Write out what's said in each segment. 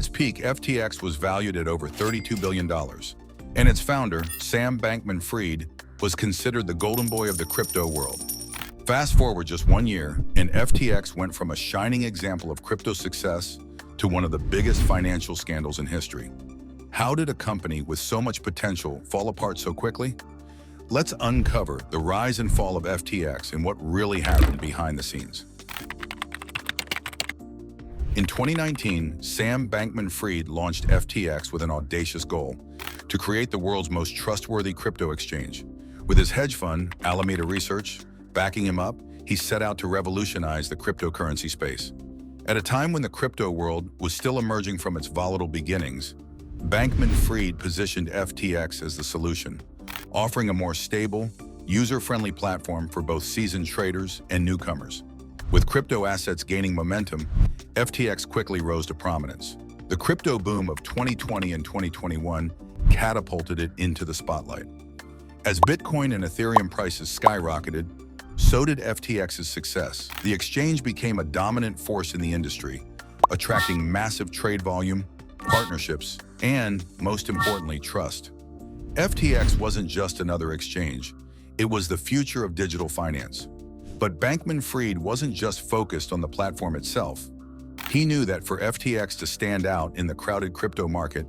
its peak, FTX was valued at over $32 billion, and its founder, Sam Bankman-Fried, was considered the golden boy of the crypto world. Fast forward just 1 year, and FTX went from a shining example of crypto success to one of the biggest financial scandals in history. How did a company with so much potential fall apart so quickly? Let's uncover the rise and fall of FTX and what really happened behind the scenes. In 2019, Sam Bankman-Fried launched FTX with an audacious goal: to create the world's most trustworthy crypto exchange. With his hedge fund, Alameda Research, backing him up, he set out to revolutionize the cryptocurrency space. At a time when the crypto world was still emerging from its volatile beginnings, Bankman-Fried positioned FTX as the solution, offering a more stable, user-friendly platform for both seasoned traders and newcomers. With crypto assets gaining momentum, FTX quickly rose to prominence. The crypto boom of 2020 and 2021 catapulted it into the spotlight. As Bitcoin and Ethereum prices skyrocketed, so did FTX's success. The exchange became a dominant force in the industry, attracting massive trade volume, partnerships, and, most importantly, trust. FTX wasn't just another exchange. It was the future of digital finance. But Bankman-Fried wasn't just focused on the platform itself. He knew that for FTX to stand out in the crowded crypto market,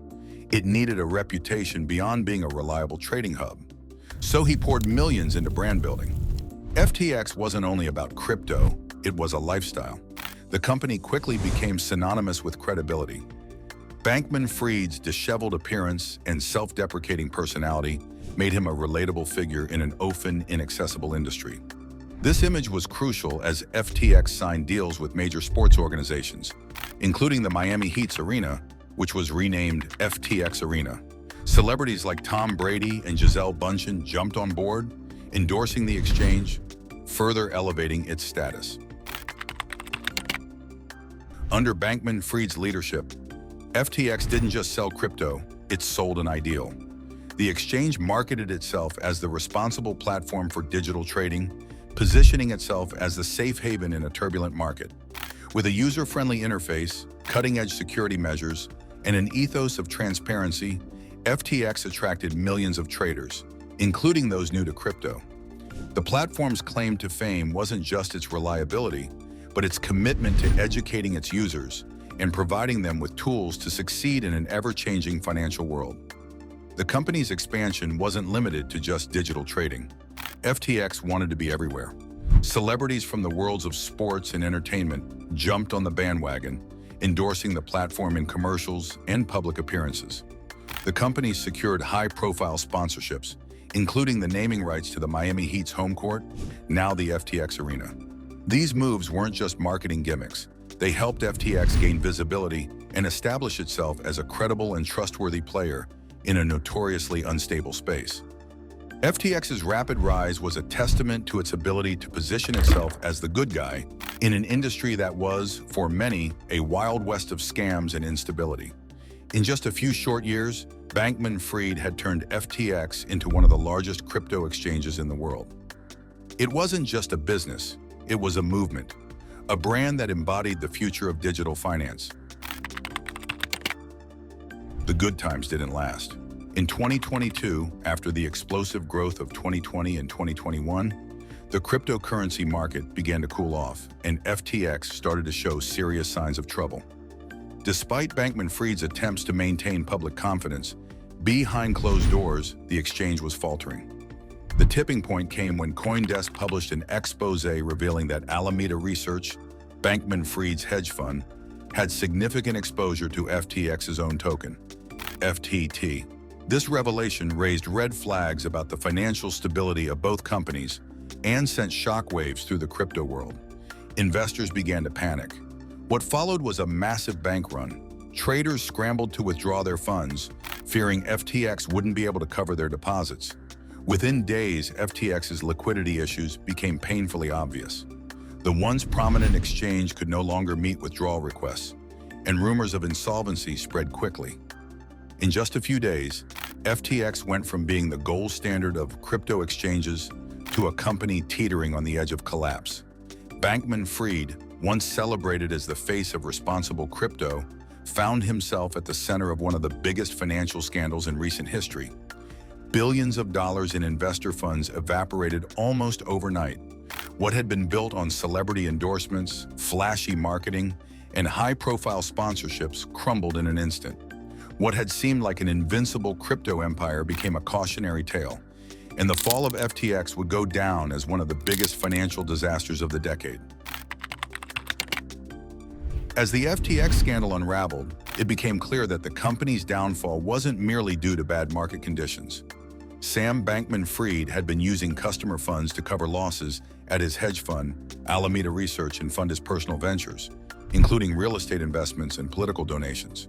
it needed a reputation beyond being a reliable trading hub. So he poured millions into brand building. FTX wasn't only about crypto, it was a lifestyle. The company quickly became synonymous with credibility. Bankman-Fried's disheveled appearance and self-deprecating personality made him a relatable figure in an often inaccessible industry. This image was crucial as FTX signed deals with major sports organizations, including the Miami Heat's arena, which was renamed FTX Arena. Celebrities like Tom Brady and Gisele Bündchen jumped on board, endorsing the exchange, further elevating its status. Under Bankman-Fried's leadership, FTX didn't just sell crypto, it sold an ideal. The exchange marketed itself as the responsible platform for digital trading, positioning itself as the safe haven in a turbulent market. With a user-friendly interface, cutting-edge security measures, and an ethos of transparency, FTX attracted millions of traders, including those new to crypto. The platform's claim to fame wasn't just its reliability, but its commitment to educating its users and providing them with tools to succeed in an ever-changing financial world. The company's expansion wasn't limited to just digital trading. FTX wanted to be everywhere. Celebrities from the worlds of sports and entertainment jumped on the bandwagon, endorsing the platform in commercials and public appearances. The company secured high-profile sponsorships, including the naming rights to the Miami Heat's home court, now the FTX Arena. These moves weren't just marketing gimmicks. They helped FTX gain visibility and establish itself as a credible and trustworthy player in a notoriously unstable space. FTX's rapid rise was a testament to its ability to position itself as the good guy in an industry that was, for many, a wild west of scams and instability. In just a few short years, Bankman-Fried had turned FTX into one of the largest crypto exchanges in the world. It wasn't just a business, it was a movement, a brand that embodied the future of digital finance. The good times didn't last. In 2022, after the explosive growth of 2020 and 2021, the cryptocurrency market began to cool off, and FTX started to show serious signs of trouble. Despite Bankman-Fried's attempts to maintain public confidence, behind closed doors, the exchange was faltering. The tipping point came when CoinDesk published an expose revealing that Alameda Research, Bankman-Fried's hedge fund, had significant exposure to FTX's own token, FTT. This revelation raised red flags about the financial stability of both companies and sent shockwaves through the crypto world. Investors began to panic. What followed was a massive bank run. Traders scrambled to withdraw their funds, fearing FTX wouldn't be able to cover their deposits. Within days, FTX's liquidity issues became painfully obvious. The once prominent exchange could no longer meet withdrawal requests, and rumors of insolvency spread quickly. In just a few days, FTX went from being the gold standard of crypto exchanges to a company teetering on the edge of collapse. Bankman-Fried, once celebrated as the face of responsible crypto, found himself at the center of one of the biggest financial scandals in recent history. Billions of dollars in investor funds evaporated almost overnight. What had been built on celebrity endorsements, flashy marketing, and high-profile sponsorships crumbled in an instant. What had seemed like an invincible crypto empire became a cautionary tale, and the fall of FTX would go down as one of the biggest financial disasters of the decade. As the FTX scandal unraveled, it became clear that the company's downfall wasn't merely due to bad market conditions. Sam Bankman-Fried had been using customer funds to cover losses at his hedge fund, Alameda Research, and fund his personal ventures, including real estate investments and political donations.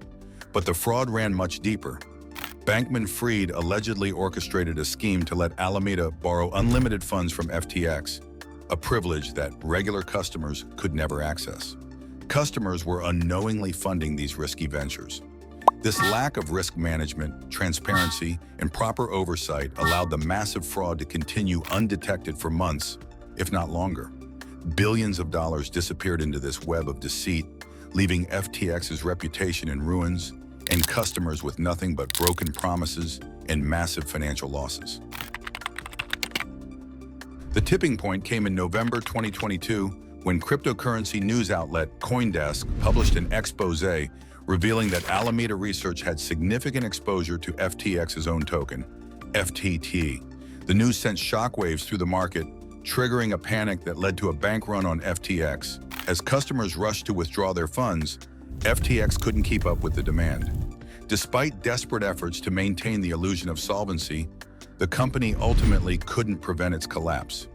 But the fraud ran much deeper. Bankman-Fried allegedly orchestrated a scheme to let Alameda borrow unlimited funds from FTX, a privilege that regular customers could never access. Customers were unknowingly funding these risky ventures. This lack of risk management, transparency, and proper oversight allowed the massive fraud to continue undetected for months, if not longer. Billions of dollars disappeared into this web of deceit, leaving FTX's reputation in ruins and customers with nothing but broken promises and massive financial losses. The tipping point came in November 2022 when cryptocurrency news outlet CoinDesk published an expose revealing that Alameda Research had significant exposure to FTX's own token, FTT. The news sent shockwaves through the market, triggering a panic that led to a bank run on FTX. As customers rushed to withdraw their funds, FTX couldn't keep up with the demand. Despite desperate efforts to maintain the illusion of solvency, the company ultimately couldn't prevent its collapse.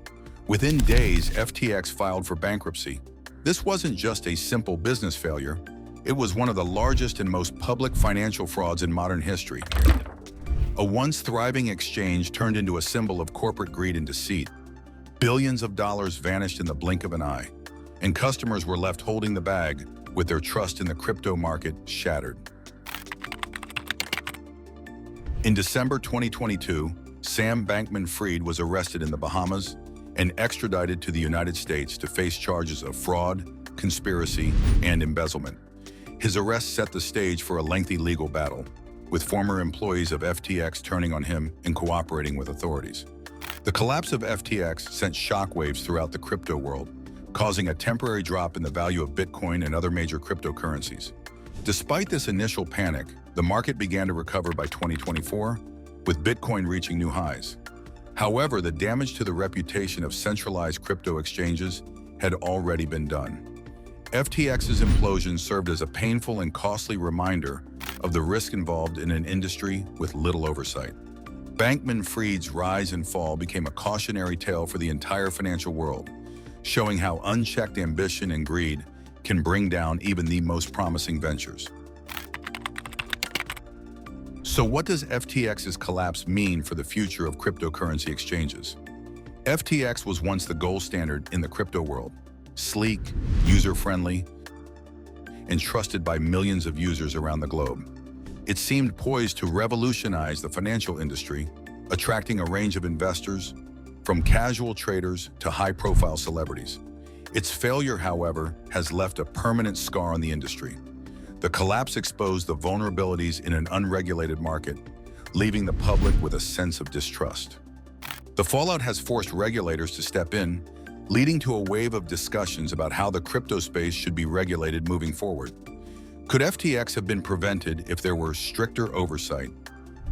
Within days, FTX filed for bankruptcy. This wasn't just a simple business failure. It was one of the largest and most public financial frauds in modern history. A once thriving exchange turned into a symbol of corporate greed and deceit. Billions of dollars vanished in the blink of an eye, and customers were left holding the bag with their trust in the crypto market shattered. In December 2022, Sam Bankman-Fried was arrested in the Bahamas and extradited to the United States to face charges of fraud, conspiracy, and embezzlement. His arrest set the stage for a lengthy legal battle, with former employees of FTX turning on him and cooperating with authorities. The collapse of FTX sent shockwaves throughout the crypto world, causing a temporary drop in the value of Bitcoin and other major cryptocurrencies. Despite this initial panic, the market began to recover by 2024, with Bitcoin reaching new highs. However, the damage to the reputation of centralized crypto exchanges had already been done. FTX's implosion served as a painful and costly reminder of the risk involved in an industry with little oversight. Bankman-Fried's rise and fall became a cautionary tale for the entire financial world, showing how unchecked ambition and greed can bring down even the most promising ventures. So what does FTX's collapse mean for the future of cryptocurrency exchanges? FTX was once the gold standard in the crypto world, sleek, user-friendly, and trusted by millions of users around the globe. It seemed poised to revolutionize the financial industry, attracting a range of investors, from casual traders to high-profile celebrities. Its failure, however, has left a permanent scar on the industry. The collapse exposed the vulnerabilities in an unregulated market, leaving the public with a sense of distrust. The fallout has forced regulators to step in, leading to a wave of discussions about how the crypto space should be regulated moving forward. Could FTX have been prevented if there were stricter oversight?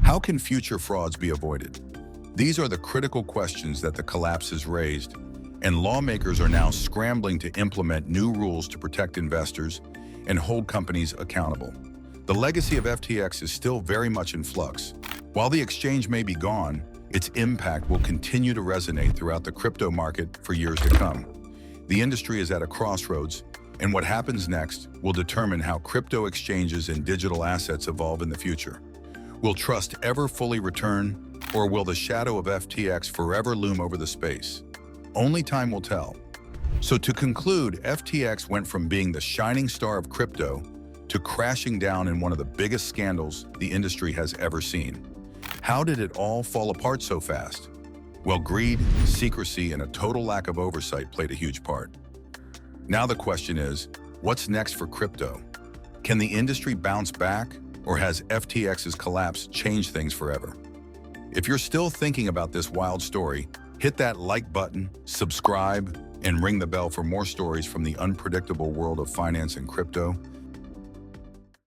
How can future frauds be avoided? These are the critical questions that the collapse has raised, and lawmakers are now scrambling to implement new rules to protect investors and hold companies accountable. The legacy of FTX is still very much in flux. While the exchange may be gone, its impact will continue to resonate throughout the crypto market for years to come. The industry is at a crossroads, and what happens next will determine how crypto exchanges and digital assets evolve in the future. Will trust ever fully return, or will the shadow of FTX forever loom over the space? Only time will tell. So to conclude, FTX went from being the shining star of crypto to crashing down in one of the biggest scandals the industry has ever seen. How did it all fall apart so fast? Well, greed, secrecy, and a total lack of oversight played a huge part. Now the question is, what's next for crypto? Can the industry bounce back, or has FTX's collapse changed things forever? If you're still thinking about this wild story, hit that like button, subscribe, and ring the bell for more stories from the unpredictable world of finance and crypto.